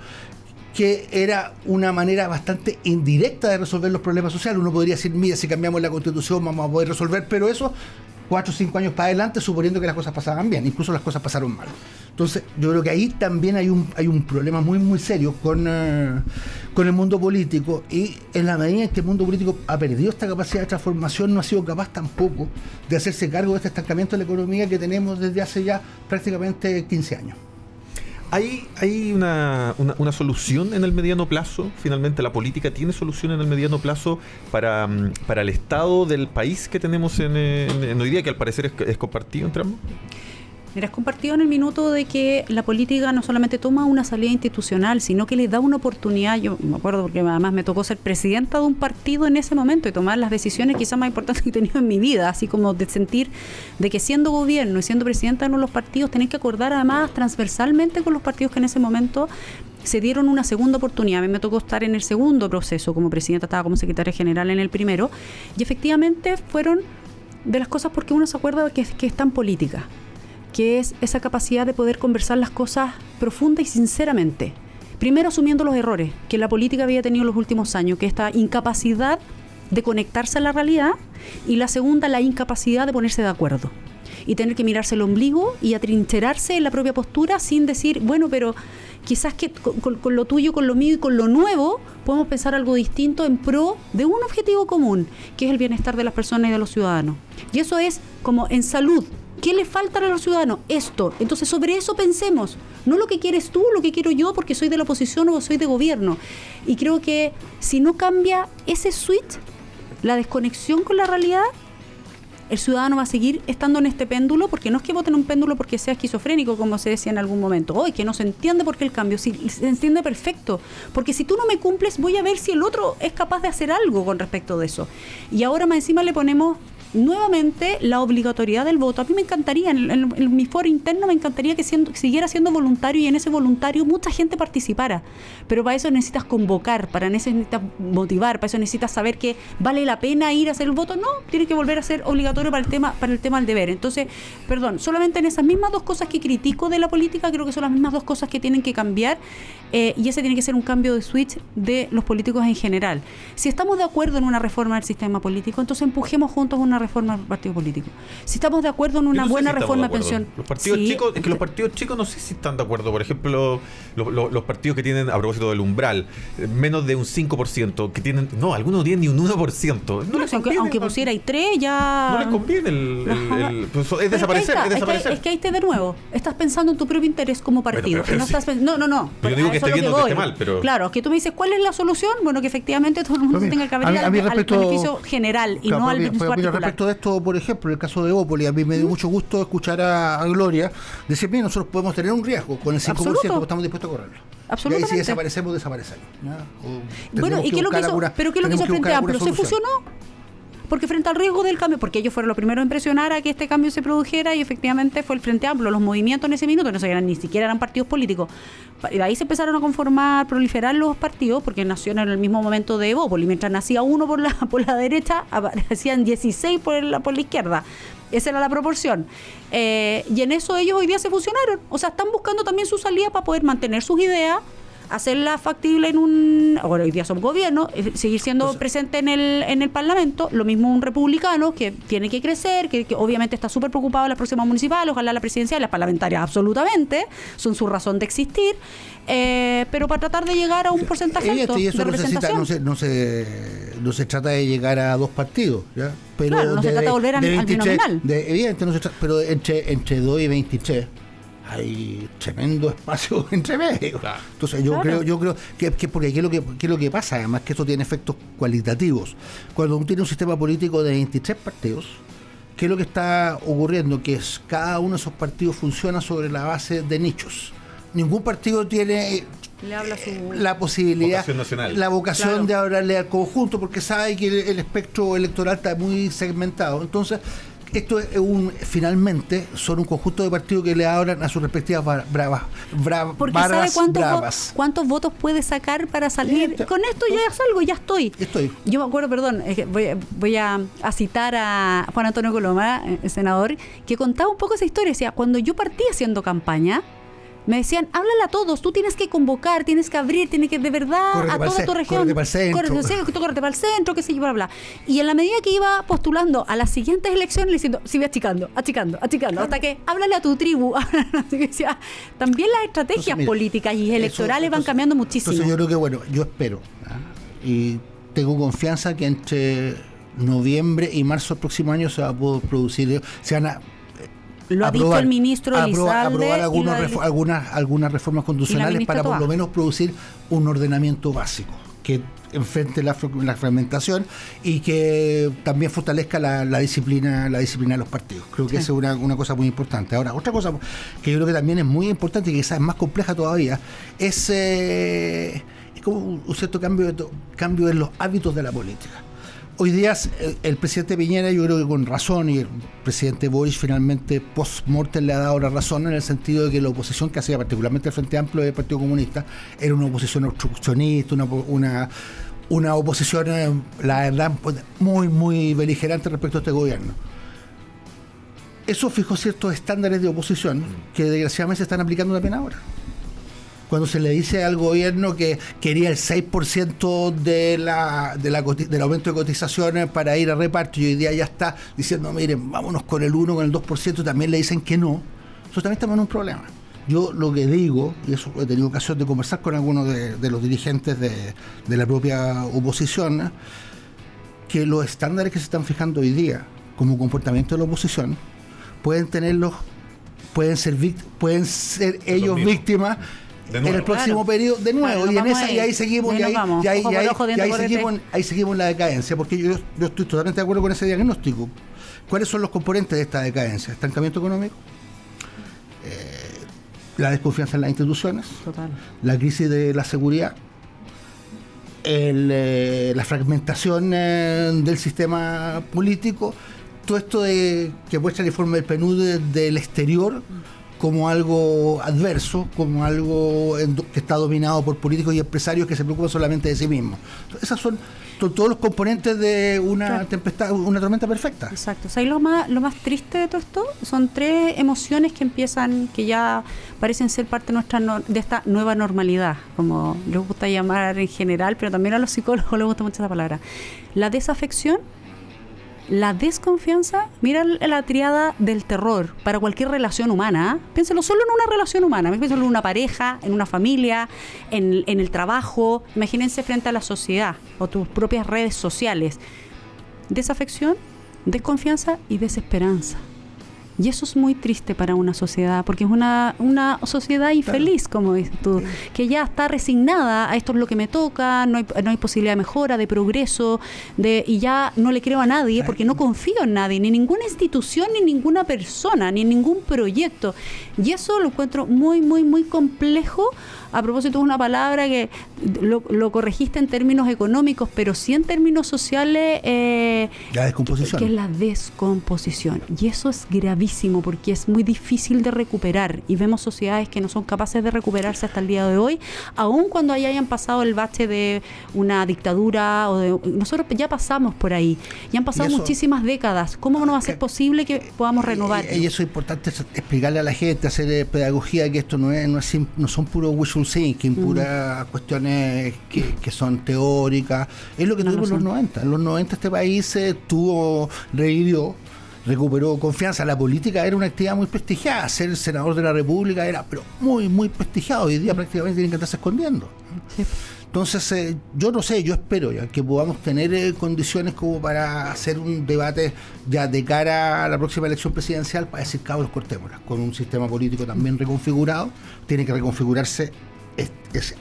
que era una manera bastante indirecta de resolver los problemas sociales. Uno podría decir, mira, si cambiamos la Constitución vamos a poder resolver, pero eso 4 o 5 años para adelante, suponiendo que las cosas pasaban bien, incluso las cosas pasaron mal. Entonces, yo creo que ahí también hay un problema muy, muy serio con el mundo político, y en la medida en que el mundo político ha perdido esta capacidad de transformación, no ha sido capaz tampoco de hacerse cargo de este estancamiento de la economía que tenemos desde hace ya prácticamente 15 años. ¿Hay una solución en el mediano plazo? Finalmente, ¿la política tiene solución en el mediano plazo para el estado del país que tenemos en hoy día, que al parecer es compartido entre ambos? Mira, es compartido en el minuto de que la política no solamente toma una salida institucional, sino que le da una oportunidad. Yo me acuerdo porque además me tocó ser presidenta de un partido en ese momento y tomar las decisiones quizás más importantes que he tenido en mi vida, así como de sentir de que siendo gobierno y siendo presidenta de uno de los partidos, tenés que acordar además transversalmente con los partidos que en ese momento se dieron una segunda oportunidad. A mí me tocó estar en el segundo proceso como presidenta, estaba como secretaria general en el primero, y efectivamente fueron de las cosas porque uno se acuerda que es tan política, que es esa capacidad de poder conversar las cosas profunda y sinceramente. Primero, asumiendo los errores que la política había tenido en los últimos años, que esta incapacidad de conectarse a la realidad, y la segunda, la incapacidad de ponerse de acuerdo y tener que mirarse el ombligo y atrincherarse en la propia postura sin decir, bueno, pero quizás que con lo tuyo, con lo mío y con lo nuevo podemos pensar algo distinto en pro de un objetivo común, que es el bienestar de las personas y de los ciudadanos. Y eso es como en salud. ¿Qué le falta a los ciudadanos? Esto. Entonces, sobre eso pensemos. No lo que quieres tú, lo que quiero yo, porque soy de la oposición o soy de gobierno. Y creo que si no cambia ese switch, la desconexión con la realidad, el ciudadano va a seguir estando en este péndulo, porque no es que voten un péndulo porque sea esquizofrénico, como se decía en algún momento. Hoy que no se entiende por qué el cambio. Si se entiende perfecto. Porque si tú no me cumples, voy a ver si el otro es capaz de hacer algo con respecto de eso. Y ahora más encima le ponemos nuevamente la obligatoriedad del voto. A mí me encantaría, en mi foro interno me encantaría que siguiera siendo voluntario, y en ese voluntario mucha gente participara, pero para eso necesitas convocar, para eso necesitas motivar, para eso necesitas saber que vale la pena ir a hacer el voto. No, tiene que volver a ser obligatorio para el tema del deber. Entonces, perdón, solamente en esas mismas dos cosas que critico de la política, creo que son las mismas dos cosas que tienen que cambiar, y ese tiene que ser un cambio de switch de los políticos en general. Si estamos de acuerdo en una reforma del sistema político, entonces empujemos juntos una reforma del partido político. Si estamos de acuerdo en una buena reforma de pensión. Los partidos chicos, es que los partidos chicos no sé si están de acuerdo. Por ejemplo, los partidos que tienen, a propósito del umbral, menos de un 5%, que tienen, no, algunos no tienen ni un 1%. No les conviene, aunque pusiera y 3, ya. No les conviene pues, es desaparecer. Es que ahí esté de nuevo. Estás pensando en tu propio interés como partido. Pero no estás no. Pero yo digo que esté bien o que esté mal, pero. Claro, que tú me dices, ¿cuál es la solución? Bueno, que efectivamente todo el mundo tenga que haber al beneficio general y no al beneficio particular. Respecto de esto, por ejemplo, el caso de Evópolis, a mí me dio mucho gusto escuchar a Gloria decir, mira, nosotros podemos tener un riesgo con el 5%, porque estamos dispuestos a correrlo. Absolutamente. Y ahí si desaparecemos. Bueno, ¿y qué es lo que hizo? ¿Pero qué es lo que hizo Frente Amplio? ¿Se fusionó? Porque frente al riesgo del cambio, porque ellos fueron los primeros en presionar a que este cambio se produjera, y efectivamente fue el Frente Amplio, los movimientos en ese minuto, ni siquiera eran partidos políticos. Y de ahí se empezaron a proliferar los partidos, porque nacieron en el mismo momento de Evópolis. Mientras nacía uno por la derecha, aparecían 16 por la izquierda. Esa era la proporción. Y en eso ellos hoy día se fusionaron. O sea, están buscando también su salida para poder mantener sus ideas, hacerla factible hoy día son gobierno, seguir siendo presente en el Parlamento. Lo mismo un republicano que tiene que crecer, que obviamente está súper preocupado en las próximas municipales, ojalá la presidencial, las parlamentarias absolutamente, son su razón de existir, pero para tratar de llegar a un porcentaje alto de representación. No se trata de llegar a 2 partidos, ¿ya? Pero claro, no se trata de volver al binominal. Evidentemente no se trata, pero entre 2 y 23 hay tremendo espacio entre medio. Claro. Entonces yo creo que porque ¿qué es lo que pasa? Además que esto tiene efectos cualitativos. Cuando uno tiene un sistema político de 23 partidos, ¿qué es lo que está ocurriendo? Que cada uno de esos partidos funciona sobre la base de nichos. Ningún partido tiene la posibilidad, la vocación de hablarle al conjunto, porque sabe que el espectro electoral está muy segmentado. Entonces, esto es finalmente son un conjunto de partidos que le hablan a sus respectivas porque sabe cuántos votos puede sacar para salir. Con esto ya salgo, ya estoy. Yo me acuerdo, perdón, voy a citar a Juan Antonio Coloma, el senador, que contaba un poco esa historia. Decía, cuando yo partí haciendo campaña, Me decían, háblale a todos, tú tienes que convocar, tienes que abrir, tienes que de verdad a toda tu región. Córrete para el centro. Córrete para el centro, qué sé yo, bla, bla. Y en la medida que iba postulando a las siguientes elecciones, le diciendo, sigue achicando, hasta que háblale a tu tribu. También las estrategias entonces, mira, políticas y electorales van cambiando muchísimo. Entonces yo creo que, bueno, yo espero, y tengo confianza que entre noviembre y marzo del próximo año se va a poder producir, se van a lo ha dicho el ministro Elizalde. Aprobar algunas reformas constitucionales para por lo menos producir un ordenamiento básico que enfrente la fragmentación y que también fortalezca la disciplina de los partidos. Creo que esa es una cosa muy importante. Ahora, otra cosa que yo creo que también es muy importante y que quizás es más compleja todavía es como un cierto cambio en los hábitos de la política. Hoy día el presidente Piñera, yo creo que con razón, y el presidente Boric finalmente post-mortem le ha dado la razón en el sentido de que la oposición que hacía, particularmente el Frente Amplio del Partido Comunista, era una oposición obstruccionista, una oposición, la verdad, muy, muy beligerante respecto a este gobierno. Eso fijó ciertos estándares de oposición que desgraciadamente se están aplicando también ahora. Cuando se le dice al gobierno que quería el 6% del aumento de cotizaciones para ir a reparto y hoy día ya está diciendo, miren, vámonos con el 1, con el 2%, también le dicen que no, eso también estamos en un problema. Yo lo que digo, y eso he tenido ocasión de conversar con algunos de los dirigentes de la propia oposición, que los estándares que se están fijando hoy día como comportamiento de la oposición pueden ser ellos víctimas en el próximo periodo de nuevo, y ahí seguimos en la decadencia, porque yo estoy totalmente de acuerdo con ese diagnóstico. ¿Cuáles son los componentes de esta decadencia? Estancamiento económico, la desconfianza en las instituciones, la crisis de la seguridad, la fragmentación del sistema político, todo esto de que muestra el informe del PNUD del exterior como algo adverso, como algo que está dominado por políticos y empresarios que se preocupan solamente de sí mismos. Esas son todos los componentes de una tempestad, una tormenta perfecta. Exacto. O sea, y lo más triste de todo esto son 3 emociones que ya parecen ser parte de esta nueva normalidad, como les gusta llamar en general, pero también a los psicólogos les gusta mucho esa palabra. La desafección, la desconfianza, mira la triada del terror para cualquier relación humana. Piénselo solo en una relación humana, piénselo en una pareja, en una familia, en el trabajo. Imagínense frente a la sociedad o tus propias redes sociales. Desafección, desconfianza y desesperanza. Y eso es muy triste para una sociedad, porque es una sociedad infeliz, como dices tú, que ya está resignada a esto es lo que me toca, no hay posibilidad de mejora, de progreso, y ya no le creo a nadie, porque no confío en nadie, ni en ninguna institución, ni en ninguna persona, ni en ningún proyecto. Y eso lo encuentro muy, muy, muy complejo. A propósito, es una palabra que lo corregiste en términos económicos, pero sí en términos sociales. La descomposición. Que es la descomposición. Y eso es gravísimo porque es muy difícil de recuperar. Y vemos sociedades que no son capaces de recuperarse hasta el día de hoy, aun cuando hayan pasado el bache de una dictadura. Nosotros ya pasamos por ahí. Ya han pasado muchísimas décadas. ¿Cómo no va a ser posible que podamos renovar? Y eso es importante explicarle a la gente, hacer pedagogía, que esto no son puros wishful thinking, puras cuestiones que son teóricas. Es lo que tuvimos en los 90. En los 90 este país recuperó confianza. La política era una actividad muy prestigiada. Ser senador de la República era muy, muy prestigiado. Hoy día prácticamente tienen que estarse escondiendo. Sí. Entonces, yo no sé, yo espero ya que podamos tener condiciones como para hacer un debate ya de cara a la próxima elección presidencial, para decir, cabros, cortémosla, con un sistema político también reconfigurado. Tiene que reconfigurarse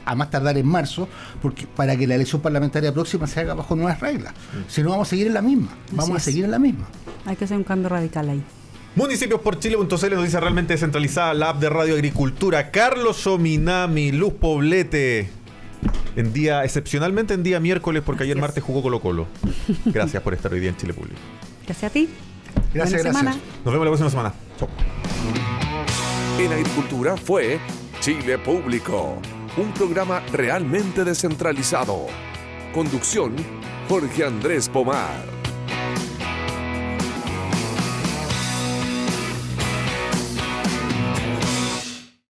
a más tardar en marzo, porque para que la elección parlamentaria próxima se haga bajo nuevas reglas. Si no, vamos a seguir en la misma. Hay que hacer un cambio radical ahí. Municipios-por-chile.cl nos dice realmente descentralizada la app de Radio Agricultura. Carlos Ominami, Luz Poblete. Excepcionalmente en día miércoles, porque ayer martes jugó Colo-Colo. Gracias por estar hoy día en Chile Público. Gracias a ti. Gracias. Semana. Nos vemos la próxima semana. Chau. En Agricultura fue Chile Público, un programa realmente descentralizado. Conducción, Jorge Andrés Pomar.